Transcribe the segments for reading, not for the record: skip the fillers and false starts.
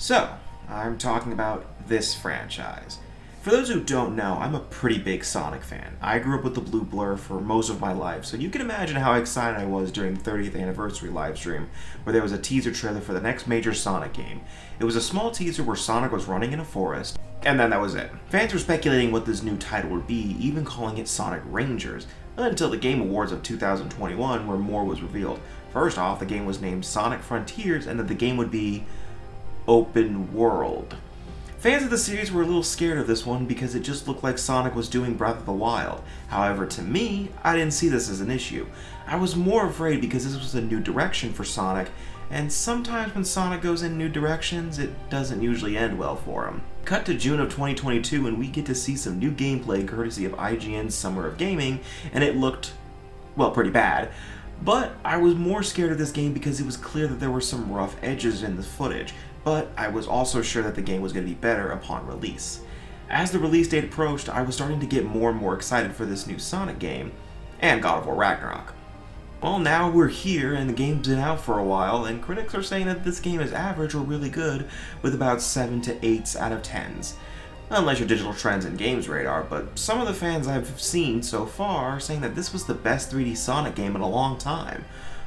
So, I'm talking about this franchise. For those who don't know, I'm a pretty big Sonic fan. I grew up with the Blue Blur for most of my life, so you can imagine how excited I was during the 30th anniversary livestream, where there was a teaser trailer for the next major Sonic game. It was a small teaser where Sonic was running in a forest, and then that was it. Fans were speculating what this new title would be, even calling it Sonic Rangers, until the Game Awards of 2021, where more was revealed. First off, the game was named Sonic Frontiers, and that the game would be open world. Fans of the series were a little scared of this one because it just looked like Sonic was doing Breath of the Wild. However, to me, I didn't see this as an issue. I was more afraid because this was a new direction for Sonic, and sometimes when Sonic goes in new directions, it doesn't usually end well for him. Cut to June of 2022 and we get to see some new gameplay courtesy of IGN's Summer of Gaming, and it looked, well, pretty bad. But I was more scared of this game because it was clear that there were some rough edges in the footage, but I was also sure that the game was going to be better upon release. As the release date approached, I was starting to get more and more excited for this new Sonic game, and God of War Ragnarok. Well, now we're here, and the game's been out for a while, and critics are saying that this game is average or really good, with about 7 to 8s out of 10s. Unless you're DigitalTrends and Gamesradar, but some of the fans I've seen so far are saying that this was the best 3D Sonic game in a long time.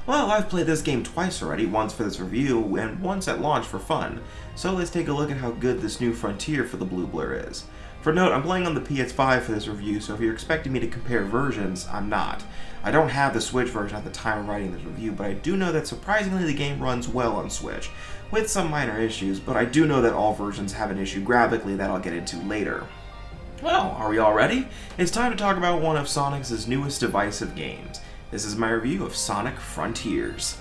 Well, I've played this game twice already, once for this review, and once at launch for fun. So let's take a look at how good this new frontier for the Blue Blur is. For note, I'm playing on the PS5 for this review, so if you're expecting me to compare versions, I'm not. I don't have the Switch version at the time of writing this review, but I do know that surprisingly the game runs well on Switch, with some minor issues, but I do know that all versions have an issue graphically that I'll get into later. Well, are we all ready? It's time to talk about one of Sonic's newest divisive games. This is my review of Sonic Frontiers.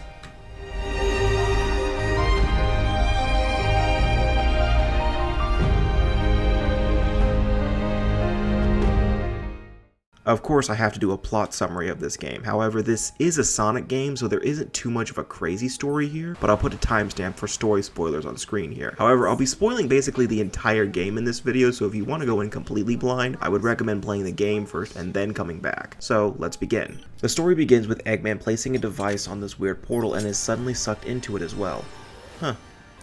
Of course, I have to do a plot summary of this game. However, this is a Sonic game, so there isn't too much of a crazy story here, but I'll put a timestamp for story spoilers on screen here. However, I'll be spoiling basically the entire game in this video, so if you want to go in completely blind, I would recommend playing the game first and then coming back. So, let's begin. The story begins with Eggman placing a device on this weird portal and is suddenly sucked into it as well.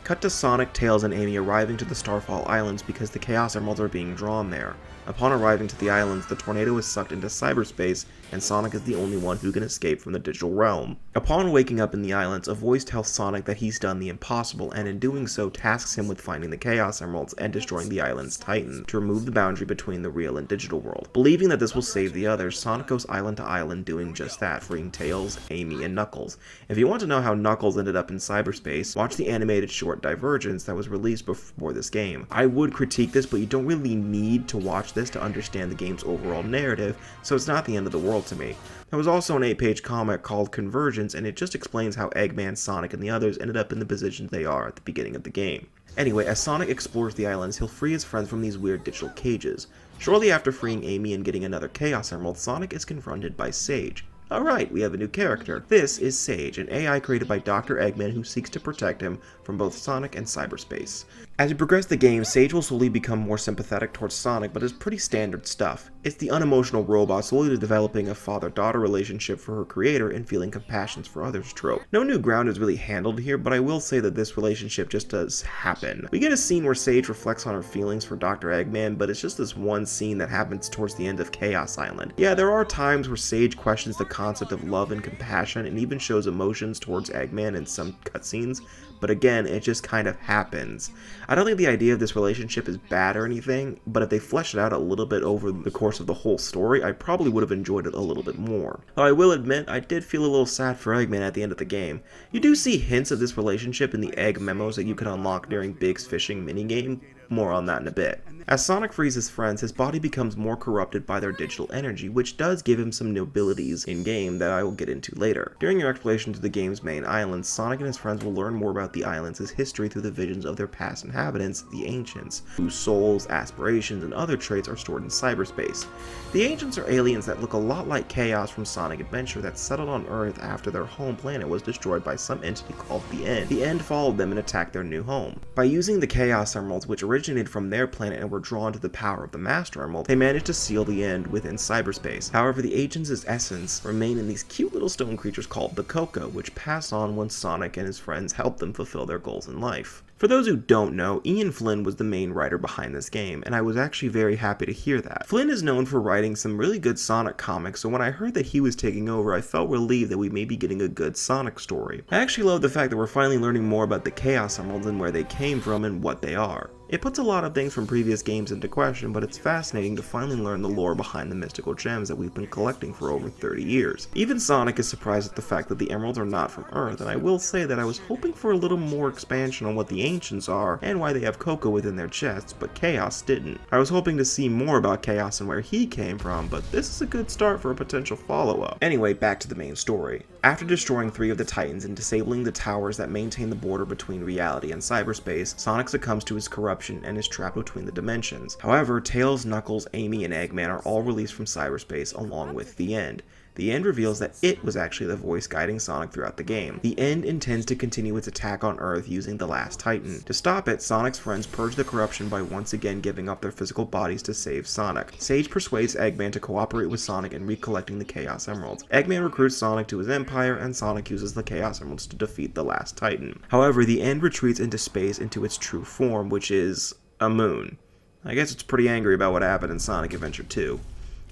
Cut to Sonic, Tails, and Amy arriving to the Starfall Islands because the Chaos Emeralds are being drawn there. Upon arriving to the islands, the tornado is sucked into cyberspace, and Sonic is the only one who can escape from the digital realm. Upon waking up in the islands, a voice tells Sonic that he's done the impossible, and in doing so tasks him with finding the Chaos Emeralds and destroying the island's Titan, to remove the boundary between the real and digital world. Believing that this will save the others, Sonic goes island to island doing just that, freeing Tails, Amy, and Knuckles. If you want to know how Knuckles ended up in cyberspace, watch the animated short Divergence that was released before this game. I would critique this, but you don't really need to watch this to understand the game's overall narrative, so it's not the end of the world to me. There was also an 8-page comic called Convergence, and it just explains how Eggman, Sonic, and the others ended up in the positions they are at the beginning of the game. Anyway, as Sonic explores the islands, he'll free his friends from these weird digital cages. Shortly after freeing Amy and getting another Chaos Emerald, Sonic is confronted by Sage. Alright, we have a new character. This is Sage, an AI created by Dr. Eggman who seeks to protect him from both Sonic and cyberspace. As you progress the game, Sage will slowly become more sympathetic towards Sonic, but it's pretty standard stuff. It's the unemotional robot slowly developing a father-daughter relationship for her creator and feeling compassion for others trope. No new ground is really handled here, but I will say that this relationship just does happen. We get a scene where Sage reflects on her feelings for Dr. Eggman, but it's just this one scene that happens towards the end of Chaos Island. Yeah, there are times where Sage questions the concept of love and compassion and even shows emotions towards Eggman in some cutscenes, but again, it just kind of happens. I don't think the idea of this relationship is bad or anything, but if they fleshed it out a little bit over the course of the whole story, I probably would have enjoyed it a little bit more. Though I will admit, I did feel a little sad for Eggman at the end of the game. You do see hints of this relationship in the egg memos that you can unlock during Big's fishing minigame. More on that in a bit. As Sonic frees his friends, his body becomes more corrupted by their digital energy, which does give him some new abilities in-game that I will get into later. During your exploration to the game's main islands, Sonic and his friends will learn more about the islands' history through the visions of their past inhabitants, the Ancients, whose souls, aspirations, and other traits are stored in cyberspace. The Ancients are aliens that look a lot like Chaos from Sonic Adventure that settled on Earth after their home planet was destroyed by some entity called the End. The End followed them and attacked their new home. By using the Chaos Emeralds, which originated from their planet and were drawn to the power of the Master Emerald, they managed to seal the End within cyberspace. However, the Ancients' essence remain in these cute little stone creatures called the Coco, which pass on when Sonic and his friends help them fulfill their goals in life. For those who don't know, Ian Flynn was the main writer behind this game, and I was actually very happy to hear that. Flynn is known for writing some really good Sonic comics, so when I heard that he was taking over, I felt relieved that we may be getting a good Sonic story. I actually love the fact that we're finally learning more about the Chaos Emeralds and where they came from and what they are. It puts a lot of things from previous games into question, but it's fascinating to finally learn the lore behind the mystical gems that we've been collecting for over 30 years. Even Sonic is surprised at the fact that the emeralds are not from Earth, and I will say that I was hoping for a little more expansion on what the Ancients are and why they have Coco within their chests, but Chaos didn't. I was hoping to see more about Chaos and where he came from, but this is a good start for a potential follow-up. Anyway, back to the main story. After destroying 3 of the Titans and disabling the towers that maintain the border between reality and cyberspace, Sonic succumbs to his corruption and is trapped between the dimensions. However, Tails, Knuckles, Amy, and Eggman are all released from cyberspace along with the End. The End reveals that it was actually the voice guiding Sonic throughout the game. The End intends to continue its attack on Earth using the Last Titan. To stop it, Sonic's friends purge the corruption by once again giving up their physical bodies to save Sonic. Sage persuades Eggman to cooperate with Sonic in recollecting the Chaos Emeralds. Eggman recruits Sonic to his empire, and Sonic uses the Chaos Emeralds to defeat the Last Titan. However, the End retreats into space into its true form, which is a moon. I guess it's pretty angry about what happened in Sonic Adventure 2.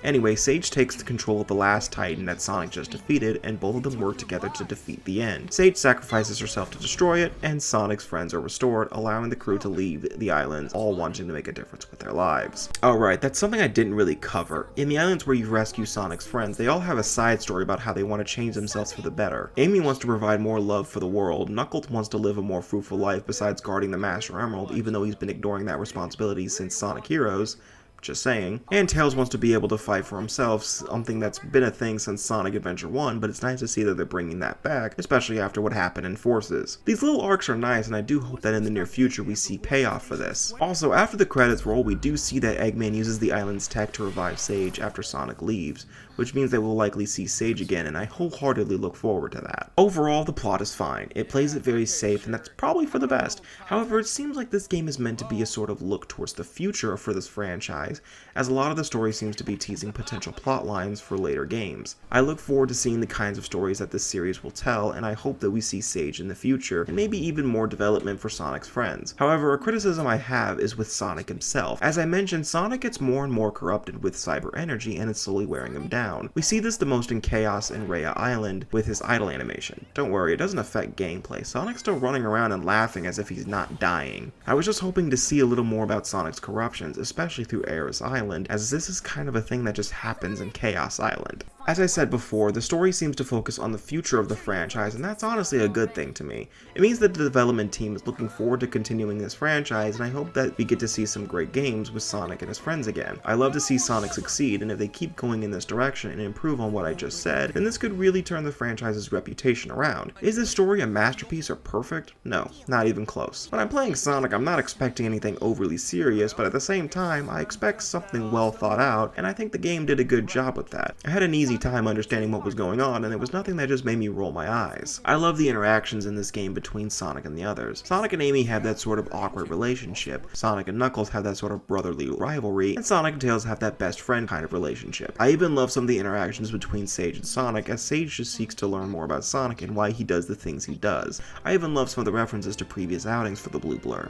Anyway, Sage takes control of the Last Titan that Sonic just defeated, and both of them work together to defeat the End. Sage sacrifices herself to destroy it, and Sonic's friends are restored, allowing the crew to leave the islands, all wanting to make a difference with their lives. Alright, that's something I didn't really cover. In the islands where you rescue Sonic's friends, they all have a side story about how they want to change themselves for the better. Amy wants to provide more love for the world, Knuckles wants to live a more fruitful life besides guarding the Master Emerald, even though he's been ignoring that responsibility since Sonic Heroes. Just saying. And Tails wants to be able to fight for himself, something that's been a thing since Sonic Adventure 1, but it's nice to see that they're bringing that back, especially after what happened in Forces. These little arcs are nice, and I do hope that in the near future we see payoff for this. Also, after the credits roll, we do see that Eggman uses the island's tech to revive Sage after Sonic leaves, which means that we'll likely see Sage again, and I wholeheartedly look forward to that. Overall, the plot is fine. It plays it very safe, and that's probably for the best. However, it seems like this game is meant to be a sort of look towards the future for this franchise, as a lot of the story seems to be teasing potential plot lines for later games. I look forward to seeing the kinds of stories that this series will tell, and I hope that we see Sage in the future, and maybe even more development for Sonic's friends. However, a criticism I have is with Sonic himself. As I mentioned, Sonic gets more and more corrupted with cyber energy, and it's slowly wearing him down. We see this the most in Chaos and Rhea Island with his idle animation. Don't worry, it doesn't affect gameplay. Sonic's still running around and laughing as if he's not dying. I was just hoping to see a little more about Sonic's corruptions, especially through Ares Island, as this is kind of a thing that just happens in Chaos Island. As I said before, the story seems to focus on the future of the franchise, and that's honestly a good thing to me. It means that the development team is looking forward to continuing this franchise, and I hope that we get to see some great games with Sonic and his friends again. I love to see Sonic succeed, and if they keep going in this direction and improve on what I just said, then this could really turn the franchise's reputation around. Is this story a masterpiece or perfect? No, not even close. When I'm playing Sonic, I'm not expecting anything overly serious, but at the same time, I expect something well thought out, and I think the game did a good job with that. I had an easy time understanding what was going on, and it was nothing that just made me roll my eyes. I love the interactions in this game between Sonic and the others. Sonic and Amy have that sort of awkward relationship, Sonic and Knuckles have that sort of brotherly rivalry, and Sonic and Tails have that best friend kind of relationship. I even love some of the interactions between Sage and Sonic, as Sage just seeks to learn more about Sonic and why he does the things he does. I even love some of the references to previous outings for the Blue Blur.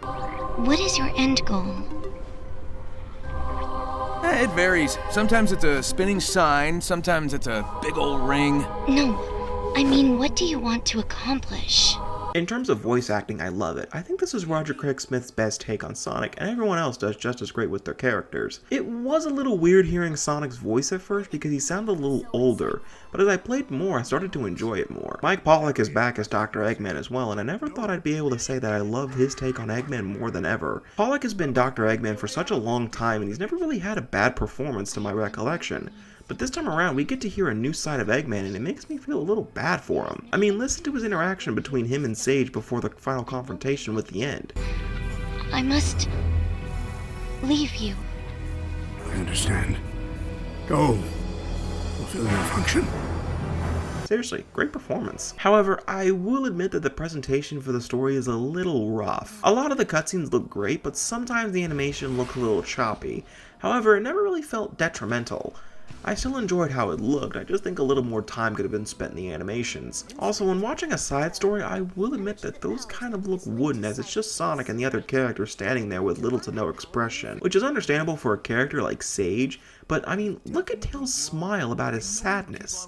What is your end goal? It varies. Sometimes it's a spinning sign, sometimes it's a big old ring. No, I mean, what do you want to accomplish? In terms of voice acting, I love it. I think this is Roger Craig Smith's best take on Sonic, and everyone else does just as great with their characters. It was a little weird hearing Sonic's voice at first because he sounded a little older, but as I played more, I started to enjoy it more. Mike Pollock is back as Dr. Eggman as well, and I never thought I'd be able to say that I love his take on Eggman more than ever. Pollock has been Dr. Eggman for such a long time, and he's never really had a bad performance to my recollection. But this time around, we get to hear a new side of Eggman, and it makes me feel a little bad for him. I mean, listen to his interaction between him and Sage before the final confrontation with the End. I must leave you. I understand. Go. Fulfill your function. Seriously, great performance. However, I will admit that the presentation for the story is a little rough. A lot of the cutscenes look great, but sometimes the animation looks a little choppy. However, it never really felt detrimental. I still enjoyed how it looked, I just think a little more time could have been spent in the animations. Also, when watching a side story, I will admit that those kind of look wooden, as it's just Sonic and the other characters standing there with little to no expression, which is understandable for a character like Sage, but I mean, look at Tails' smile about his sadness.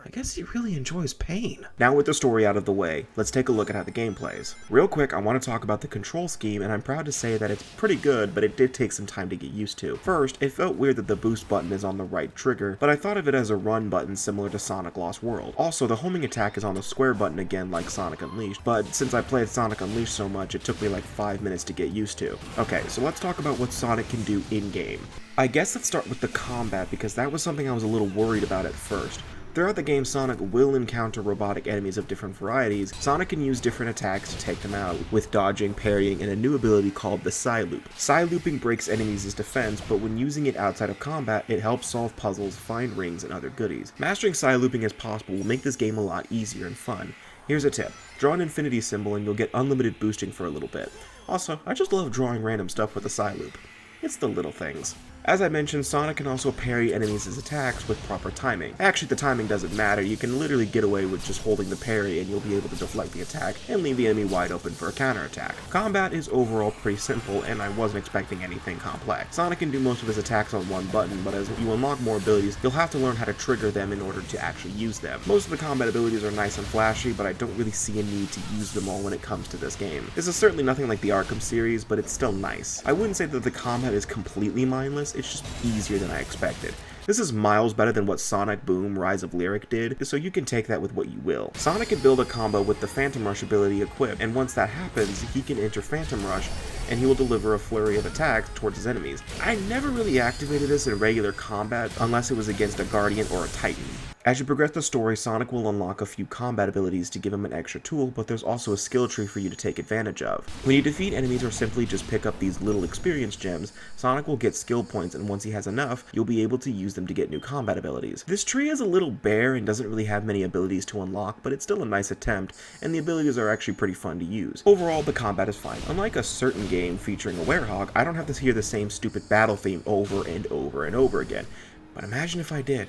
I guess he really enjoys pain. Now with the story out of the way, let's take a look at how the game plays. Real quick, I want to talk about the control scheme, and I'm proud to say that it's pretty good, but it did take some time to get used to. First, it felt weird that the boost button is on the right trigger, but I thought of it as a run button similar to Sonic Lost World. Also, the homing attack is on the square button again like Sonic Unleashed, but since I played Sonic Unleashed so much, it took me like 5 minutes to get used to. Okay, so let's talk about what Sonic can do in-game. I guess let's start with the combat, because that was something I was a little worried about at first. Throughout the game, Sonic will encounter robotic enemies of different varieties. Sonic can use different attacks to take them out, with dodging, parrying, and a new ability called the side loop. Side looping breaks enemies' defense, but when using it outside of combat, it helps solve puzzles, find rings, and other goodies. Mastering side looping as possible will make this game a lot easier and fun. Here's a tip. Draw an infinity symbol and you'll get unlimited boosting for a little bit. Also, I just love drawing random stuff with a side loop. It's the little things. As I mentioned, Sonic can also parry enemies' attacks with proper timing. Actually, the timing doesn't matter, you can literally get away with just holding the parry and you'll be able to deflect the attack and leave the enemy wide open for a counterattack. Combat is overall pretty simple, and I wasn't expecting anything complex. Sonic can do most of his attacks on one button, but as you unlock more abilities, you'll have to learn how to trigger them in order to actually use them. Most of the combat abilities are nice and flashy, but I don't really see a need to use them all when it comes to this game. This is certainly nothing like the Arkham series, but it's still nice. I wouldn't say that the combat is completely mindless, it's just easier than I expected. This is miles better than what Sonic Boom Rise of Lyric did, so you can take that with what you will. Sonic can build a combo with the Phantom Rush ability equipped, and once that happens, he can enter Phantom Rush, and he will deliver a flurry of attacks towards his enemies. I never really activated this in regular combat unless it was against a Guardian or a Titan. As you progress the story, Sonic will unlock a few combat abilities to give him an extra tool, but there's also a skill tree for you to take advantage of. When you defeat enemies or simply just pick up these little experience gems, Sonic will get skill points, and once he has enough, you'll be able to use them to get new combat abilities. This tree is a little bare and doesn't really have many abilities to unlock, but it's still a nice attempt, and the abilities are actually pretty fun to use. Overall, the combat is fine. Unlike a certain game featuring a werehog, I don't have to hear the same stupid battle theme over and over and over again. But imagine if I did.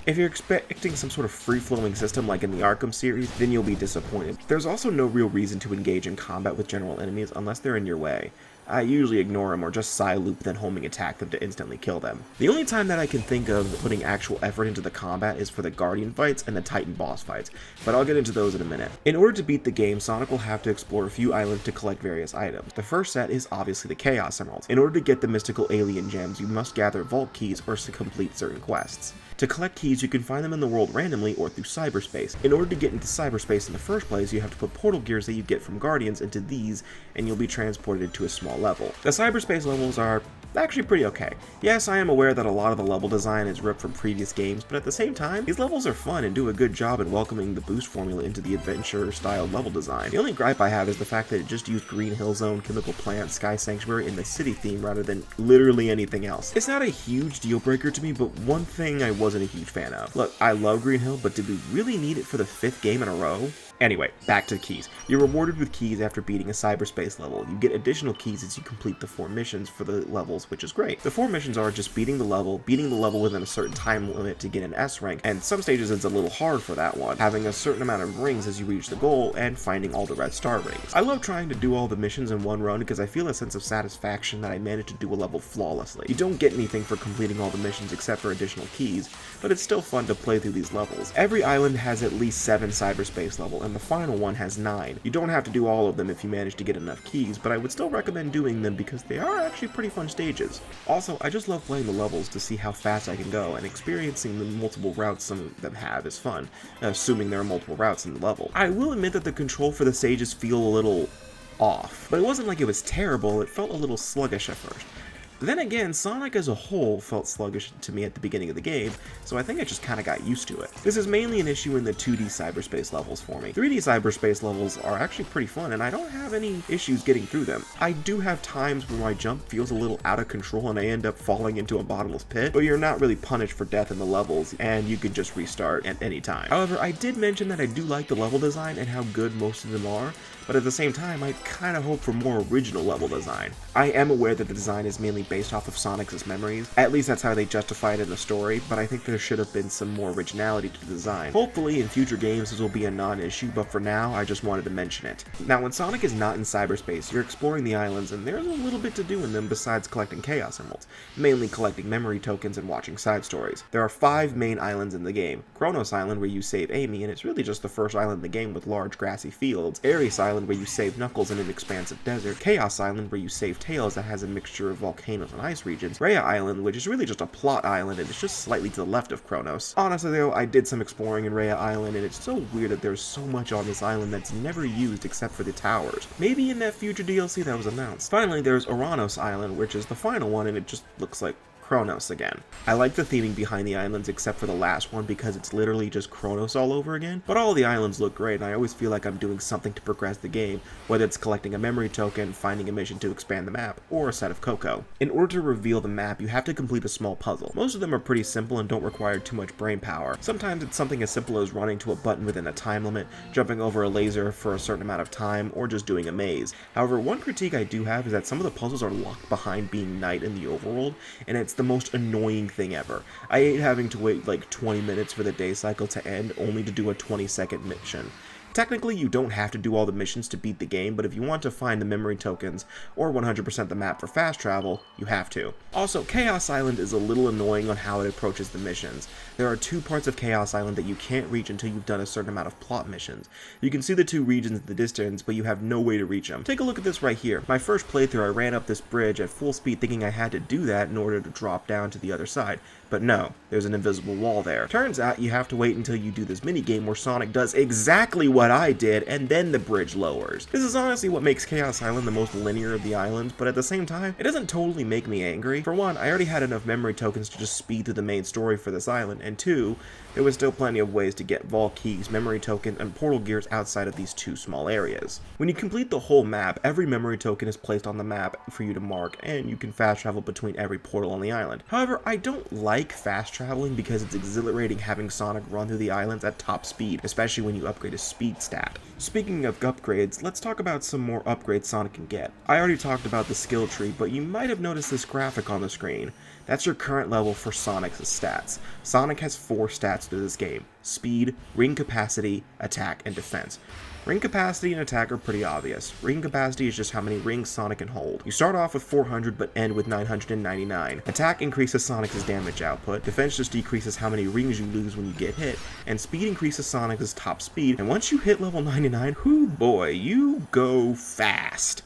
If you're expecting some sort of free-flowing system like in the Arkham series, then you'll be disappointed. There's also no real reason to engage in combat with general enemies unless they're in your way. I usually ignore them or just side loop then homing attack them to instantly kill them. The only time that I can think of putting actual effort into the combat is for the Guardian fights and the Titan boss fights, but I'll get into those in a minute. In order to beat the game, Sonic will have to explore a few islands to collect various items. The first set is obviously the Chaos Emeralds. In order to get the mystical alien gems, you must gather vault keys or to complete certain quests. To collect keys, you can find them in the world randomly or through cyberspace. In order to get into cyberspace in the first place, you have to put portal gears that you get from Guardians into these, and you'll be transported to a small level. The cyberspace levels are actually pretty okay. Yes, I am aware that a lot of the level design is ripped from previous games, but at the same time, these levels are fun and do a good job in welcoming the boost formula into the adventure-style level design. The only gripe I have is the fact that it just used Green Hill Zone, Chemical Plant, Sky Sanctuary, and the city theme rather than literally anything else. It's not a huge deal breaker to me, but one thing I wasn't a huge fan of. Look, I love Green Hill, but did we really need it for the 5th game in a row? Anyway, back to the keys. You're rewarded with keys after beating a cyberspace level. You get additional keys as you complete the 4 missions for the levels, which is great. The 4 missions are just beating the level within a certain time limit to get an S rank, and some stages it's a little hard for that one, having a certain amount of rings as you reach the goal, and finding all the red star rings. I love trying to do all the missions in one run because I feel a sense of satisfaction that I managed to do a level flawlessly. You don't get anything for completing all the missions except for additional keys, but it's still fun to play through these levels. Every island has at least 7 cyberspace levels, and the final one has 9. You don't have to do all of them if you manage to get enough keys, but I would still recommend doing them because they are actually pretty fun stages. Also, I just love playing the levels to see how fast I can go, and experiencing the multiple routes some of them have is fun, assuming there are multiple routes in the level. I will admit that the control for the stages feel a little off, but it wasn't like it was terrible, it felt a little sluggish at first. Then again, Sonic as a whole felt sluggish to me at the beginning of the game, so I think I just kinda got used to it. This is mainly an issue in the 2D cyberspace levels for me. 3D cyberspace levels are actually pretty fun, and I don't have any issues getting through them. I do have times where my jump feels a little out of control and I end up falling into a bottomless pit, but you're not really punished for death in the levels, and you can just restart at any time. However, I did mention that I do like the level design and how good most of them are, but at the same time, I kinda hope for more original level design. I am aware that the design is mainly based off of Sonic's memories, at least that's how they justify it in the story, but I think there should have been some more originality to the design. Hopefully, in future games this will be a non-issue, but for now, I just wanted to mention it. Now, when Sonic is not in cyberspace, you're exploring the islands, and there's a little bit to do in them besides collecting Chaos Emeralds, mainly collecting memory tokens and watching side stories. There are 5 main islands in the game. Kronos Island, where you save Amy, and it's really just the first island in the game with large grassy fields. Ares Island, where you save Knuckles in an expansive desert. Chaos Island, where you save Tails, that has a mixture of volcanoes and ice regions. Rhea Island, which is really just a plot island and it's just slightly to the left of Kronos. Honestly though, I did some exploring in Rhea Island, and it's so weird that there's so much on this island that's never used except for the towers. Maybe in that future DLC that was announced. Finally, there's Uranos Island, which is the final one, and it just looks like Kronos again. I like the theming behind the islands except for the last one because it's literally just Kronos all over again, but all the islands look great and I always feel like I'm doing something to progress the game, whether it's collecting a memory token, finding a mission to expand the map, or a set of Coco. In order to reveal the map, you have to complete a small puzzle. Most of them are pretty simple and don't require too much brain power. Sometimes it's something as simple as running to a button within a time limit, jumping over a laser for a certain amount of time, or just doing a maze. However, one critique I do have is that some of the puzzles are locked behind being night in the overworld, and it's the most annoying thing ever. I hate having to wait like 20 minutes for the day cycle to end only to do a 20-second mission. Technically, you don't have to do all the missions to beat the game, but if you want to find the memory tokens or 100% the map for fast travel, you have to. Also, Chaos Island is a little annoying on how it approaches the missions. There are 2 parts of Chaos Island that you can't reach until you've done a certain amount of plot missions. You can see the 2 regions in the distance, but you have no way to reach them. Take a look at this right here. My first playthrough, I ran up this bridge at full speed thinking I had to do that in order to drop down to the other side. But no, there's an invisible wall there. Turns out you have to wait until you do this minigame where Sonic does exactly what I did, and then the bridge lowers. This is honestly what makes Chaos Island the most linear of the islands, but at the same time, it doesn't totally make me angry. For one, I already had enough memory tokens to just speed through the main story for this island, and 2, there was still plenty of ways to get vault keys, memory token, and portal gears outside of these 2 small areas. When you complete the whole map, every memory token is placed on the map for you to mark, and you can fast travel between every portal on the island. However, I don't like fast traveling because it's exhilarating having Sonic run through the islands at top speed, especially when you upgrade his speed stat. Speaking of upgrades, let's talk about some more upgrades Sonic can get. I already talked about the skill tree, but you might have noticed this graphic on the screen. That's your current level for Sonic's stats. Sonic has 4 stats through this game: speed, ring capacity, attack, and defense. Ring capacity and attack are pretty obvious. Ring capacity is just how many rings Sonic can hold. You start off with 400 but end with 999. Attack increases Sonic's damage output, defense just decreases how many rings you lose when you get hit, and speed increases Sonic's top speed, and once you hit level 99, whoo boy, you go fast.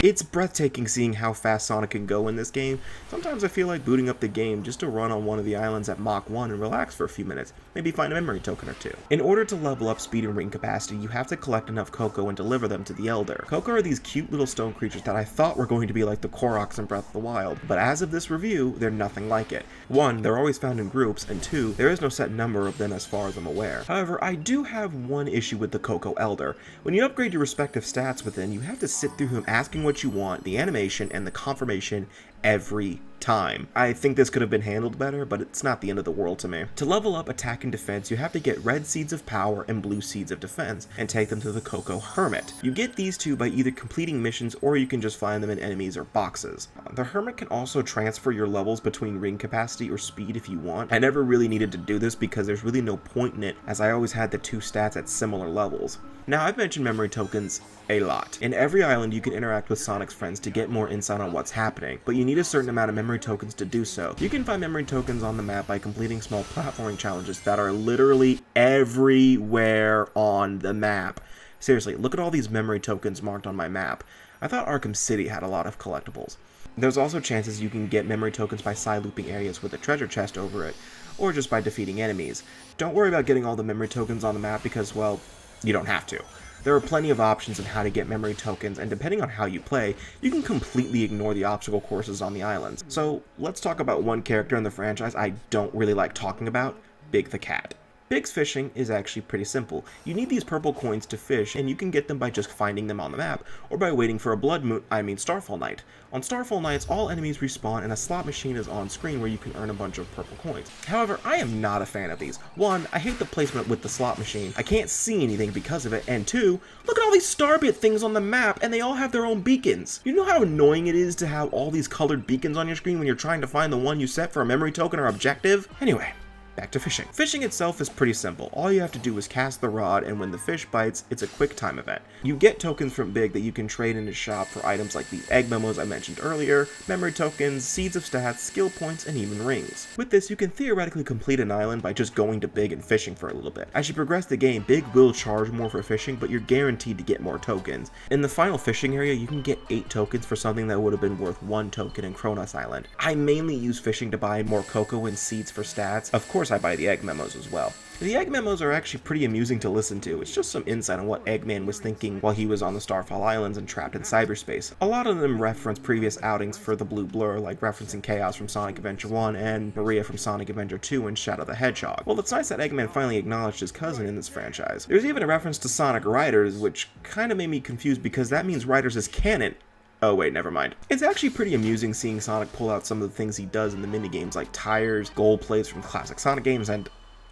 It's breathtaking seeing how fast Sonic can go in this game. Sometimes I feel like booting up the game just to run on one of the islands at Mach 1 and relax for a few minutes, maybe find a memory token or 2. In order to level up speed and ring capacity, you have to collect enough Coco and deliver them to the Elder. Coco are these cute little stone creatures that I thought were going to be like the Koroks in Breath of the Wild, but as of this review, they're nothing like it. 1, they're always found in groups, and 2, there is no set number of them as far as I'm aware. However, I do have one issue with the Coco Elder. When you upgrade your respective stats within, you have to sit through him asking what you want, the animation, and the confirmation every time. I think this could have been handled better, but it's not the end of the world to me. To level up attack and defense, you have to get red seeds of power and blue seeds of defense, and take them to the Coco Hermit. You get these 2 by either completing missions, or you can just find them in enemies or boxes. The Hermit can also transfer your levels between ring capacity or speed if you want. I never really needed to do this because there's really no point in it, as I always had the 2 stats at similar levels. Now, I've mentioned memory tokens a lot. In every island, you can interact with Sonic's friends to get more insight on what's happening, but you need a certain amount of memory tokens to do so. You can find memory tokens on the map by completing small platforming challenges that are literally everywhere on the map. Seriously, look at all these memory tokens marked on my map. I thought Arkham City had a lot of collectibles. There's also chances you can get memory tokens by side looping areas with a treasure chest over it, or just by defeating enemies. Don't worry about getting all the memory tokens on the map because, well, you don't have to. There are plenty of options on how to get memory tokens, and depending on how you play, you can completely ignore the obstacle courses on the islands. So let's talk about one character in the franchise I don't really like talking about, Big the Cat. Big's fishing is actually pretty simple. You need these purple coins to fish, and you can get them by just finding them on the map, or by waiting for a Starfall Night. On Starfall Nights, all enemies respawn and a slot machine is on screen where you can earn a bunch of purple coins. However, I am not a fan of these. One, I hate the placement with the slot machine. I can't see anything because of it, and two, look at all these starbit things on the map, and they all have their own beacons. You know how annoying it is to have all these colored beacons on your screen when you're trying to find the one you set for a memory token or objective? Anyway, back to fishing. Fishing itself is pretty simple. All you have to do is cast the rod, and when the fish bites, it's a quick time event. You get tokens from Big that you can trade in his shop for items like the egg memos I mentioned earlier, memory tokens, seeds of stats, skill points, and even rings. With this, you can theoretically complete an island by just going to Big and fishing for a little bit. As you progress the game, Big will charge more for fishing, but you're guaranteed to get more tokens. In the final fishing area, you can get 8 tokens for something that would have been worth 1 token in Kronos Island. I mainly use fishing to buy more cocoa and seeds for stats. Of course, I buy the egg memos as well. The egg memos are actually pretty amusing to listen to. It's just some insight on what Eggman was thinking while he was on the Starfall Islands and trapped in cyberspace. A lot of them reference previous outings for the Blue Blur, like referencing Chaos from Sonic Adventure 1 and Maria from Sonic Adventure 2 and Shadow the Hedgehog. Well, it's nice that Eggman finally acknowledged his cousin in this franchise. There's even a reference to Sonic Riders, which kinda made me confused because that means Riders is canon. Oh wait, never mind. It's actually pretty amusing seeing Sonic pull out some of the things he does in the minigames like tires, gold plates from classic Sonic games, and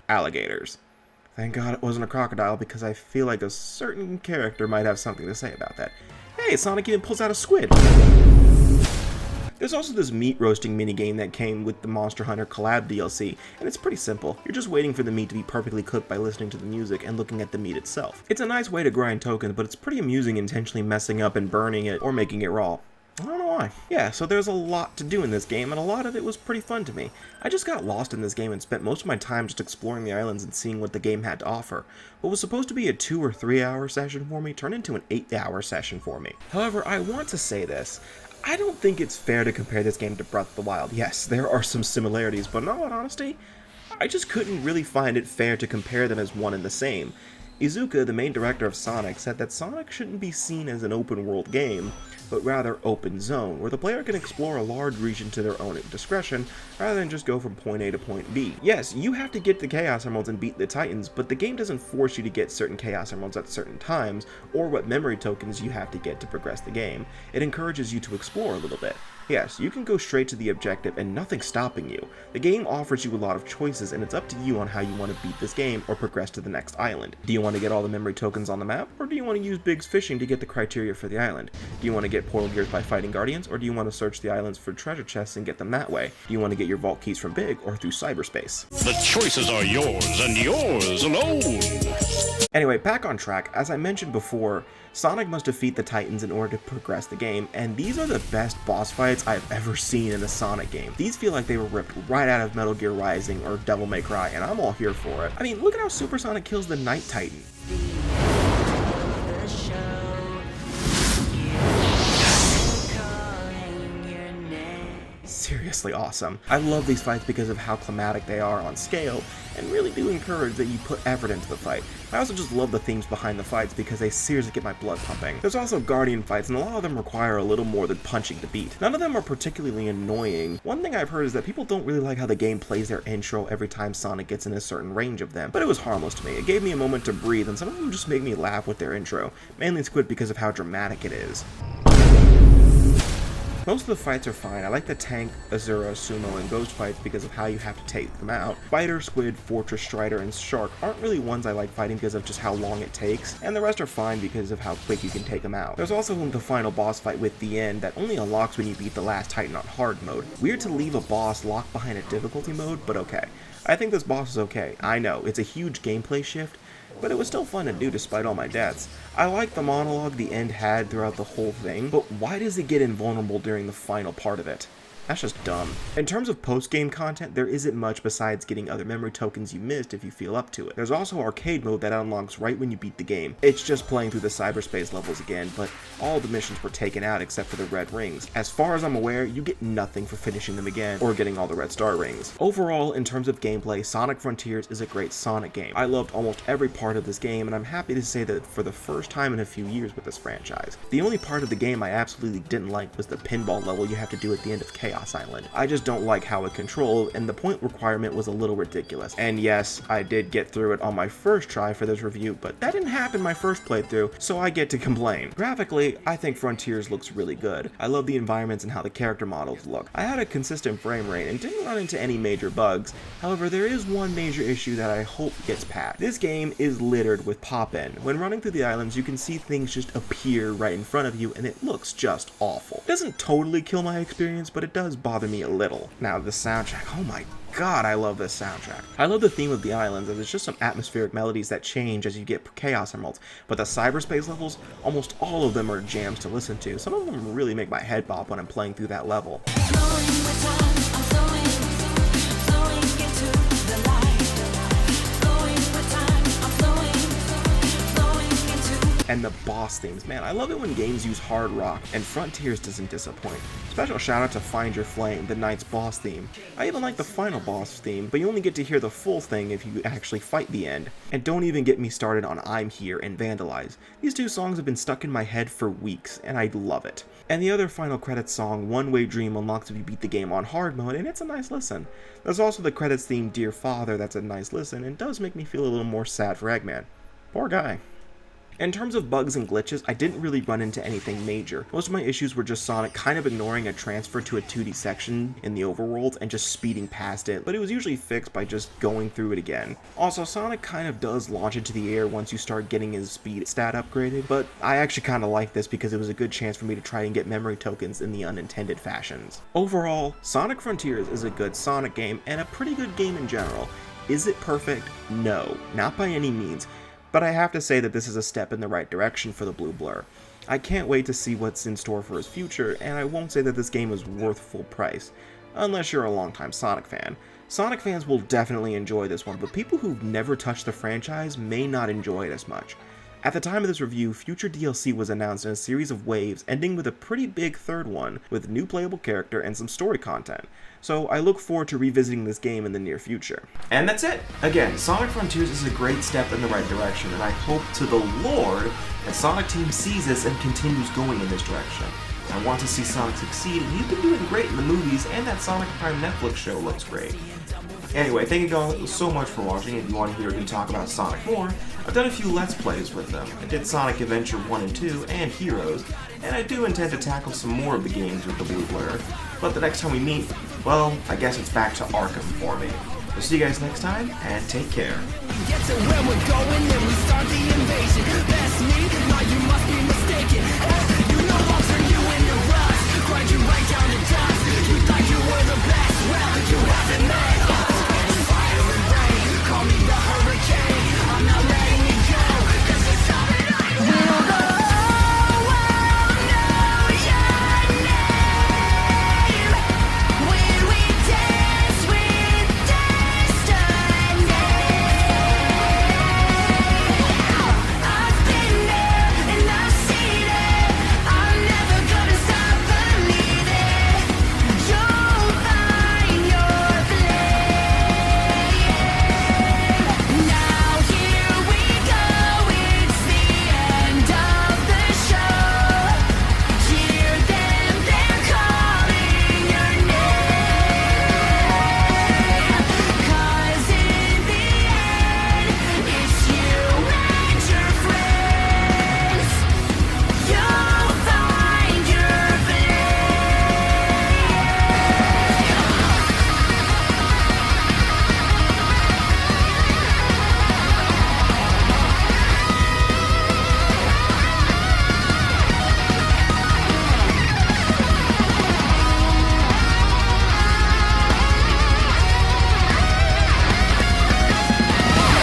alligators. Thank God it wasn't a crocodile because I feel like a certain character might have something to say about that. Hey, Sonic even pulls out a squid! There's also this meat roasting minigame that came with the Monster Hunter Collab DLC, and it's pretty simple. You're just waiting for the meat to be perfectly cooked by listening to the music and looking at the meat itself. It's a nice way to grind tokens, but it's pretty amusing intentionally messing up and burning it or making it raw. I don't know why. Yeah, so there's a lot to do in this game, and a lot of it was pretty fun to me. I just got lost in this game and spent most of my time just exploring the islands and seeing what the game had to offer. What was supposed to be a 2 or 3 hour session for me turned into an 8-hour session for me. However, I want to say this. I don't think it's fair to compare this game to Breath of the Wild. Yes, there are some similarities, but in all honesty, I just couldn't really find it fair to compare them as one and the same. Iizuka, the main director of Sonic, said that Sonic shouldn't be seen as an open-world game, but rather open zone, where the player can explore a large region to their own discretion, rather than just go from point A to point B. Yes, you have to get the Chaos Emeralds and beat the Titans, but the game doesn't force you to get certain Chaos Emeralds at certain times, or what memory tokens you have to get to progress the game. It encourages you to explore a little bit. Yes, you can go straight to the objective and nothing's stopping you. The game offers you a lot of choices and it's up to you on how you want to beat this game or progress to the next island. Do you want to get all the memory tokens on the map, or do you want to use Big's fishing to get the criteria for the island? Do you want to get portal gears by fighting guardians, or do you want to search the islands for treasure chests and get them that way? Do you want to get your vault keys from Big or through cyberspace? The choices are yours and yours alone. Anyway, back on track. As I mentioned before, Sonic must defeat the Titans in order to progress the game, and these are the best boss fights I've ever seen in a Sonic game. These feel like they were ripped right out of Metal Gear Rising or Devil May Cry, and I'm all here for it. I mean, look at how Super Sonic kills the Night Titan. Seriously awesome. I love these fights because of how climatic they are on scale, and really do encourage that you put effort into the fight. I also just love the themes behind the fights because they seriously get my blood pumping. There's also Guardian fights, and a lot of them require a little more than punching to beat. None of them are particularly annoying. One thing I've heard is that people don't really like how the game plays their intro every time Sonic gets in a certain range of them, but it was harmless to me. It gave me a moment to breathe, and some of them just make me laugh with their intro, mainly Squid because of how dramatic it is. Most of the fights are fine. I like the Tank, Azura, Sumo, and Ghost fights because of how you have to take them out. Spider, Squid, Fortress, Strider, and Shark aren't really ones I like fighting because of just how long it takes, and the rest are fine because of how quick you can take them out. There's also the final boss fight with the end that only unlocks when you beat the last Titan on hard mode. Weird to leave a boss locked behind a difficulty mode, but okay. I think this boss is okay. I know, it's a huge gameplay shift, but it was still fun to do despite all my deaths. I like the monologue the end had throughout the whole thing, but why does it get invulnerable during the final part of it? That's just dumb. In terms of post-game content, there isn't much besides getting other memory tokens you missed if you feel up to it. There's also arcade mode that unlocks right when you beat the game. It's just playing through the cyberspace levels again, but all the missions were taken out except for the red rings. As far as I'm aware, you get nothing for finishing them again or getting all the red star rings. Overall, in terms of gameplay, Sonic Frontiers is a great Sonic game. I loved almost every part of this game, and I'm happy to say that for the first time in a few years with this franchise. The only part of the game I absolutely didn't like was the pinball level you have to do at the end of Chaos Island. I just don't like how it controlled, and the point requirement was a little ridiculous. And yes, I did get through it on my first try for this review, but that didn't happen my first playthrough, so I get to complain. Graphically, I think Frontiers looks really good. I love the environments and how the character models look. I had a consistent frame rate and didn't run into any major bugs. However, there is one major issue that I hope gets patched. This game is littered with pop-in. When running through the islands, you can see things just appear right in front of you, and it looks just awful. It doesn't totally kill my experience, but it does bother me a little. Now, the soundtrack, oh my god, I love this soundtrack. I love the theme of the islands, and there's just some atmospheric melodies that change as you get Chaos Emeralds, but the cyberspace levels, almost all of them are jams to listen to. Some of them really make my head bop when I'm playing through that level. And the boss themes, man, I love it when games use hard rock, and Frontiers doesn't disappoint. Special shout out to Find Your Flame, the Knight's boss theme. I even like the final boss theme, but you only get to hear the full thing if you actually fight the end. And don't even get me started on I'm Here and Vandalize. These two songs have been stuck in my head for weeks, and I love it. And the other final credits song, One Way Dream, unlocks if you beat the game on hard mode, and it's a nice listen. There's also the credits theme Dear Father, that's a nice listen, and does make me feel a little more sad for Eggman. Poor guy. In terms of bugs and glitches, I didn't really run into anything major. Most of my issues were just Sonic kind of ignoring a transfer to a 2D section in the overworld and just speeding past it, but it was usually fixed by just going through it again. Also, Sonic kind of does launch into the air once you start getting his speed stat upgraded, but I actually kind of like this because it was a good chance for me to try and get memory tokens in the unintended fashions. Overall, Sonic Frontiers is a good Sonic game and a pretty good game in general. Is it perfect? No, not by any means. But I have to say that this is a step in the right direction for the Blue Blur. I can't wait to see what's in store for his future, and I won't say that this game is worth full price, unless you're a longtime Sonic fan. Sonic fans will definitely enjoy this one, but people who've never touched the franchise may not enjoy it as much. At the time of this review, future DLC was announced in a series of waves, ending with a pretty big third one, with new playable character and some story content. So I look forward to revisiting this game in the near future. And that's it! Again, Sonic Frontiers is a great step in the right direction, and I hope to the Lord that Sonic Team sees this and continues going in this direction. I want to see Sonic succeed, and he's been doing great in the movies, and that Sonic Prime Netflix show looks great. Anyway, thank you guys so much for watching. If you want to hear me talk about Sonic more, I've done a few Let's Plays with them. I did Sonic Adventure 1 and 2, and Heroes, and I do intend to tackle some more of the games with the Blue Blur. But the next time we meet, well, I guess it's back to Arkham for me. We'll see you guys next time, and take care. Get to where we're going and we start the invasion. That's me, now you must be mistaken. You know I'll turn you into rust, grind you right down to dust. You thought you were the best, well, you haven't met us. Fire and rain, call me the hurricane. I'm not letting you go, 'cause it's coming on. We'll go, we'll know your name. When we dance with destiny. I've been there and I've seen it. I'm never gonna stop believing. You'll find your flame. Now here we go, it's the end of the show. Hear them, they're calling your name. 'Cause in the end, it's you and your friends. You'll find your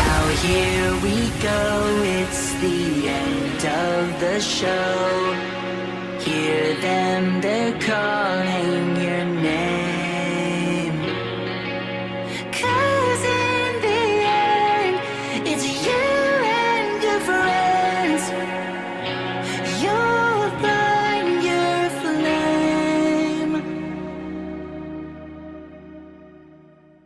Now here we go, it's the end of the show. Hear them, they're calling